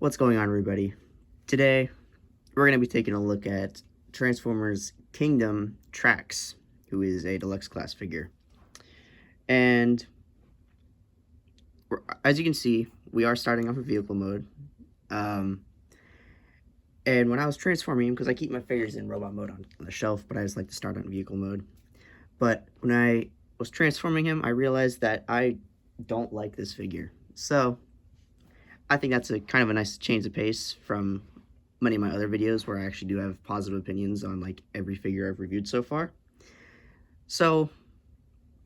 What's going on, everybody? Today, we're going to be taking a look at Transformers Kingdom Trax, who is a deluxe class figure. And as you can see, we are starting off with vehicle mode. And when I was transforming him, because I keep my figures in robot mode on the shelf, but I just like to start on vehicle mode. But when I was transforming him, I realized that I don't like this figure. So, I think that's a kind of a nice change of pace from many of my other videos where I actually do have positive opinions on like every figure I've reviewed so far. So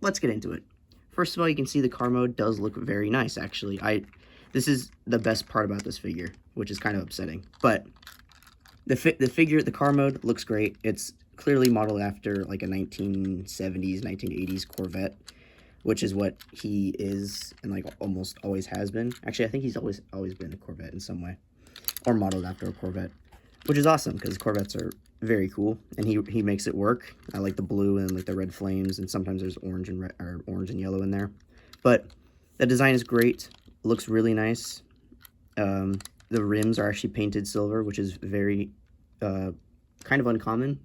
let's get into it. First of all, you can see the car mode does look very nice actually. This is the best part about this figure, which is kind of upsetting. But the car mode looks great. It's clearly modeled after like a 1970s, 1980s Corvette, which is what he is and like almost always has been. Actually, I think he's always been a Corvette in some way, or modeled after a Corvette, which is awesome because Corvettes are very cool, and he makes it work. I like the blue and like the red flames, and sometimes there's orange and red, or orange and yellow in there. But the design is great. It looks really nice. The rims are actually painted silver, which is very kind of uncommon.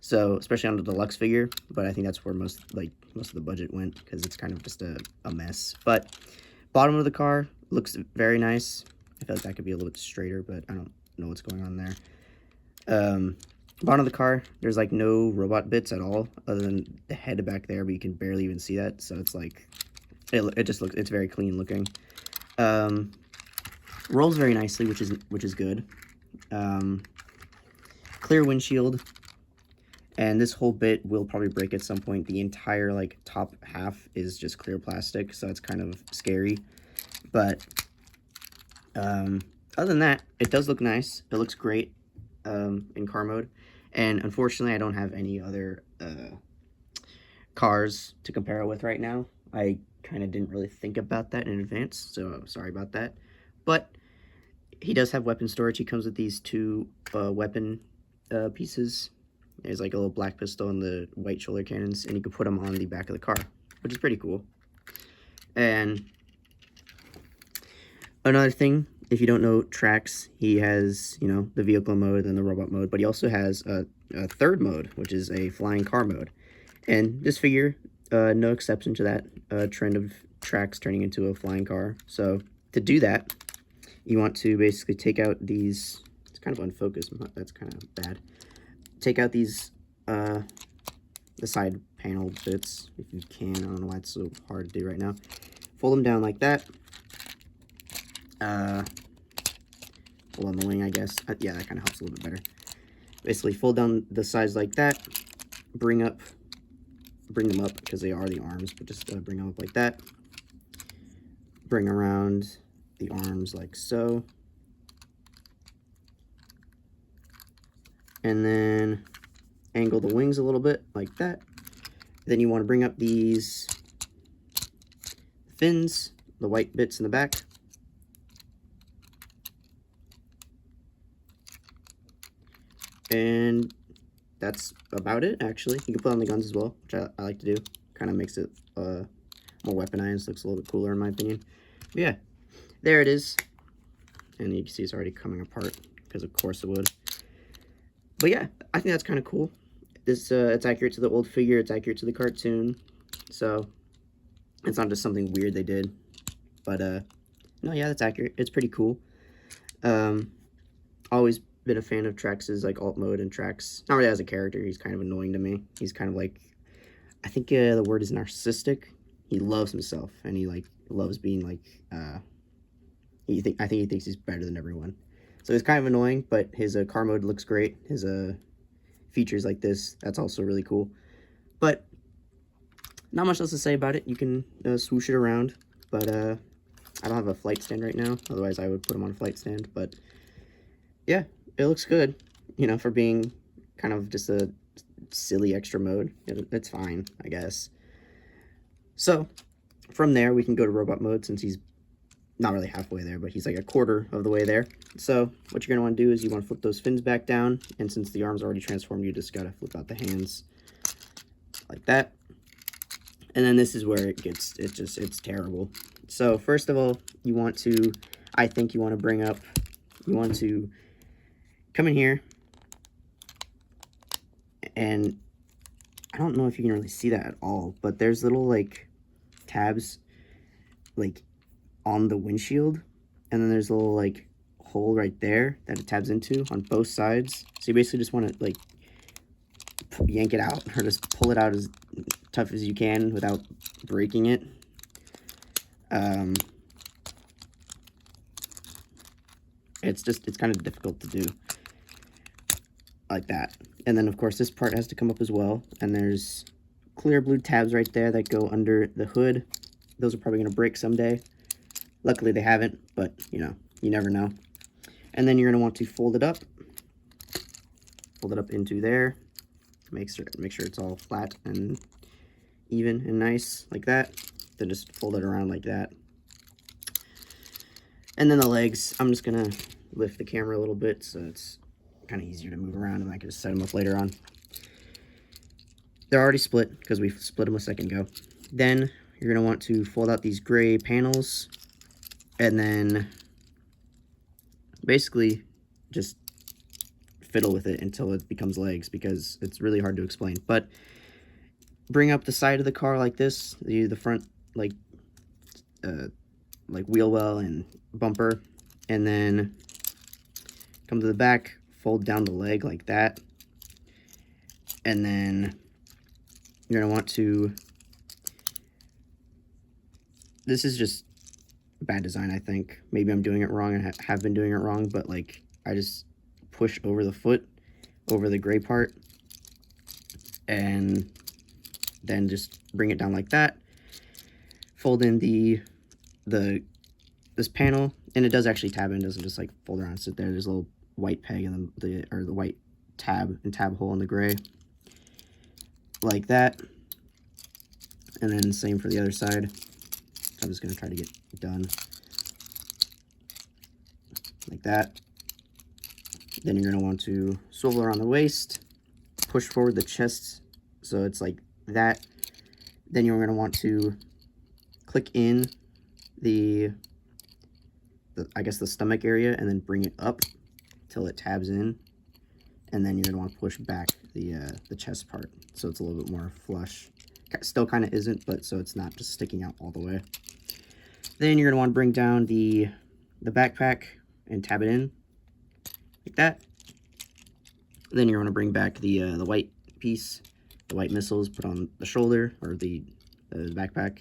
So especially on the deluxe figure, but I think that's where most of the budget went because it's kind of just a mess. But bottom of the car looks very nice. I feel like that could be a little bit straighter, but I don't know what's going on there. Bottom of the car, there's like no robot bits at all, other than the head back there, but you can barely even see that. So it's like, it just looks, it's very clean looking. Rolls very nicely, which is good. Clear windshield, and this whole bit will probably break at some point. The entire like top half is just clear plastic, so it's kind of scary. But other than that, it does look nice. It looks great in car mode. And unfortunately, I don't have any other cars to compare it with right now. I kind of didn't really think about that in advance, so sorry about that. But he does have weapon storage. He comes with these two weapon pieces. There's like a little black pistol and the white shoulder cannons, and you can put them on the back of the car, which is pretty cool. And another thing, if you don't know Trax, he has, you know, the vehicle mode and the robot mode, but he also has a third mode, which is a flying car mode. And this figure, no exception to that trend of Trax turning into a flying car. So to do that, you want to basically take out these, it's kind of unfocused, that's kind of bad. Take out these, the side panel bits, if you can. I don't know why it's so hard to do right now. Fold them down like that. Fold on the wing, I guess. Yeah, that kind of helps a little bit better. Basically, fold down the sides like that. Bring them up, because they are the arms, but just bring them up like that. Bring around the arms like so. And then angle the wings a little bit like that. Then you want to bring up these fins, the white bits in the back. And that's about it, actually. You can put on the guns as well, which I like to do. Kind of makes it more weaponized, looks a little bit cooler in my opinion. But yeah, there it is. And you can see it's already coming apart, because of course it would. But yeah, I think that's kind of cool. This it's accurate to the old figure, it's accurate to the cartoon. So it's not just something weird they did. But no, yeah, that's accurate. It's pretty cool. Always been a fan of Trax's like alt mode, and Trax, not really as a character, he's kind of annoying to me. He's kind of like, I think the word is narcissistic. He loves himself, and he like loves being like I think he thinks he's better than everyone. So it's kind of annoying, but his car mode looks great. His features like this, that's also really cool. But not much else to say about it. You can swoosh it around, but I don't have a flight stand right now. Otherwise, I would put him on a flight stand. But yeah, it looks good, you know, for being kind of just a silly extra mode. It's fine, I guess. So from there, we can go to robot mode, since he's not really halfway there, but he's like a quarter of the way there. So what you're going to want to do is you want to flip those fins back down, and since the arm's already transformed, you just got to flip out the hands like that. And then this is where it gets, it's terrible. So first of all, you want to I think you want to come in here, and I don't know if you can really see that at all, but there's little like tabs like on the windshield, and then there's a little like hole right there that it tabs into on both sides. So you basically just want to like yank it out, or just pull it out as tough as you can without breaking it. It's kind of difficult to do like that. And then of course this part has to come up as well, and there's clear blue tabs right there that go under the hood. Those are probably going to break someday. Luckily they haven't, but you know, you never know. And then you're going to want to fold it up into there. Make sure it's all flat and even and nice like that. Then just fold it around like that. And then the legs, I'm just gonna lift the camera a little bit so it's kind of easier to move around, and I can just set them up later on. They're already split because we split them a second ago. Then you're gonna want to fold out these gray panels, and then basically just fiddle with it until it becomes legs, because it's really hard to explain. But bring up the side of the car like this, the front like wheel well and bumper, and then come to the back, fold down the leg like that, and then you're gonna want to, this is just bad design, I think. Maybe I'm doing it wrong and have been doing it wrong, but like I just push over the foot over the gray part, and then just bring it down like that, fold in this panel, and it does actually tab in, doesn't just like fold around and sit there. There's a little white peg and the white tab and tab hole in the gray like that, and then same for the other side. So I'm just going to try to get it done like that. Then you're going to want to swivel around the waist, push forward the chest so it's like that. Then you're going to want to click in I guess the stomach area, and then bring it up till it tabs in, and then you're going to want to push back the chest part so it's a little bit more flush. Still kind of isn't, but so it's not just sticking out all the way. Then you're going to want to bring down the backpack and tab it in like that. Then you're going to bring back the white piece, the white missiles, put on the shoulder or the backpack.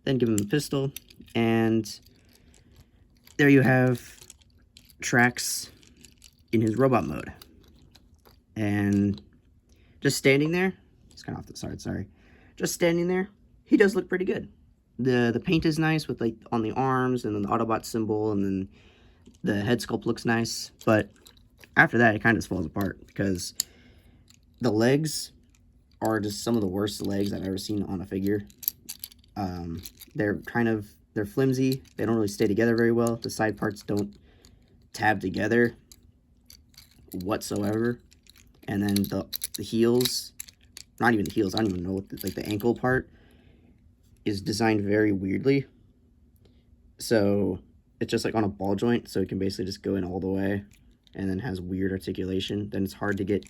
Then give him a pistol, and there you have Trax in his robot mode. And just standing there, it's kind of off the side, sorry. Just standing there, he does look pretty good. The paint is nice with like on the arms, and then the Autobot symbol, and then the head sculpt looks nice. But after that, it kind of just falls apart, because the legs are just some of the worst legs I've ever seen on a figure. They're flimsy. They don't really stay together very well. The side parts don't tab together whatsoever. And then the heels, not even the heels, I don't even know what the ankle part is designed very weirdly. So it's just like on a ball joint, so it can basically just go in all the way, and then has weird articulation. Then it's hard to get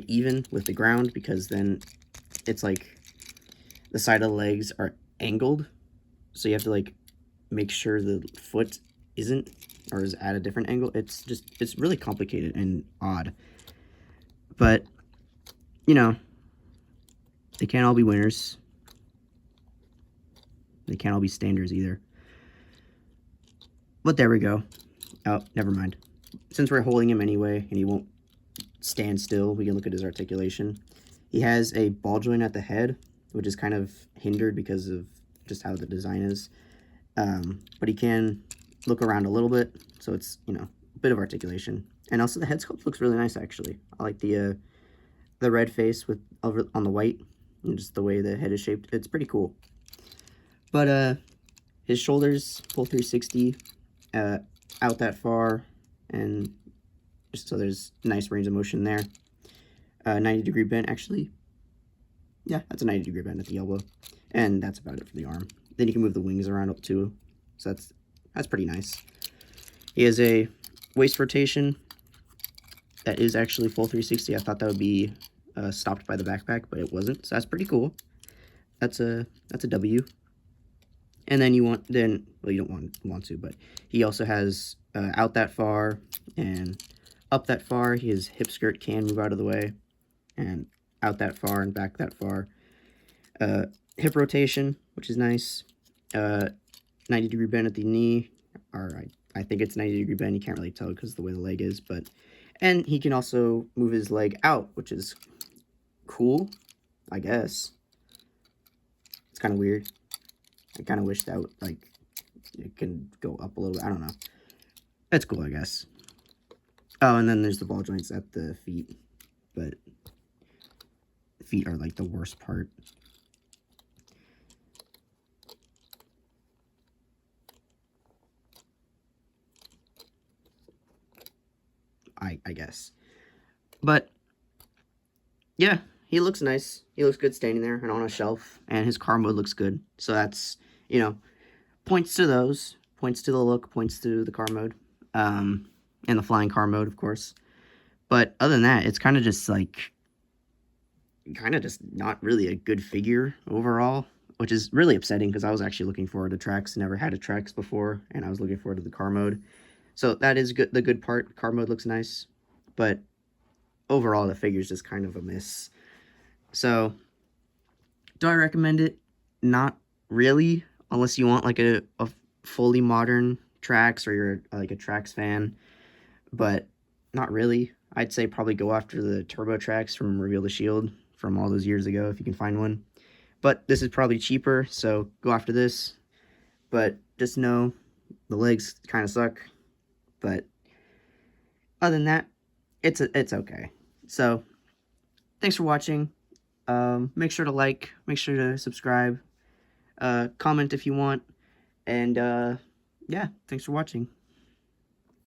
even with the ground, because then it's like the side of the legs are angled, so you have to like make sure the foot isn't, or is at a different angle. It's really complicated and odd. But you know, they can't all be winners. They can't all be standards either. But there we go. Oh, never mind. Since we're holding him anyway, and he won't stand still, we can look at his articulation. He has a ball joint at the head, which is kind of hindered because of just how the design is. But he can look around a little bit, so it's, you know, a bit of articulation. And also the head sculpt looks really nice, actually. I like the red face with over on the white, and just the way the head is shaped. It's pretty cool. But his shoulders full 360 out that far, and just so there's nice range of motion there. 90-degree bend, actually. Yeah, that's a 90-degree bend at the elbow. And that's about it for the arm. Then you can move the wings around up too. So that's pretty nice. He has a waist rotation that is actually full 360. I thought that would be stopped by the backpack, but it wasn't. So that's pretty cool. That's a W. And then you don't want to, but he also has out that far and up that far. His hip skirt can move out of the way, and out that far and back that far. Hip rotation, which is nice. 90-degree bend at the knee, or I think it's 90-degree bend. You can't really tell because of the way the leg is, and he can also move his leg out, which is cool, I guess. It's kind of weird. I kind of wish that it can go up a little bit. I don't know. That's cool, I guess. Oh, and then there's the ball joints at the feet, but feet are like the worst part. I guess. But yeah, he looks nice. He looks good standing there and on a shelf, and his car mode looks good. So that's, points to those, points to the look, points to the car mode, and the flying car mode, of course. But other than that, it's kind of just not really a good figure overall, which is really upsetting because I was actually looking forward to Trax. Never had a Trax before, and I was looking forward to the car mode. So that is good. The good part, car mode looks nice, but overall the figure's just kind of a miss. So do I recommend it? Not really, unless you want like a fully modern Trax or you're like a Trax fan, but not really. I'd say probably go after the Turbo Trax from Reveal the Shield from all those years ago if you can find one. But this is probably cheaper, so go after this. But just know the legs kind of suck. But other than that, it's okay. So thanks for watching. Make sure to like, make sure to subscribe, comment if you want, and yeah, thanks for watching.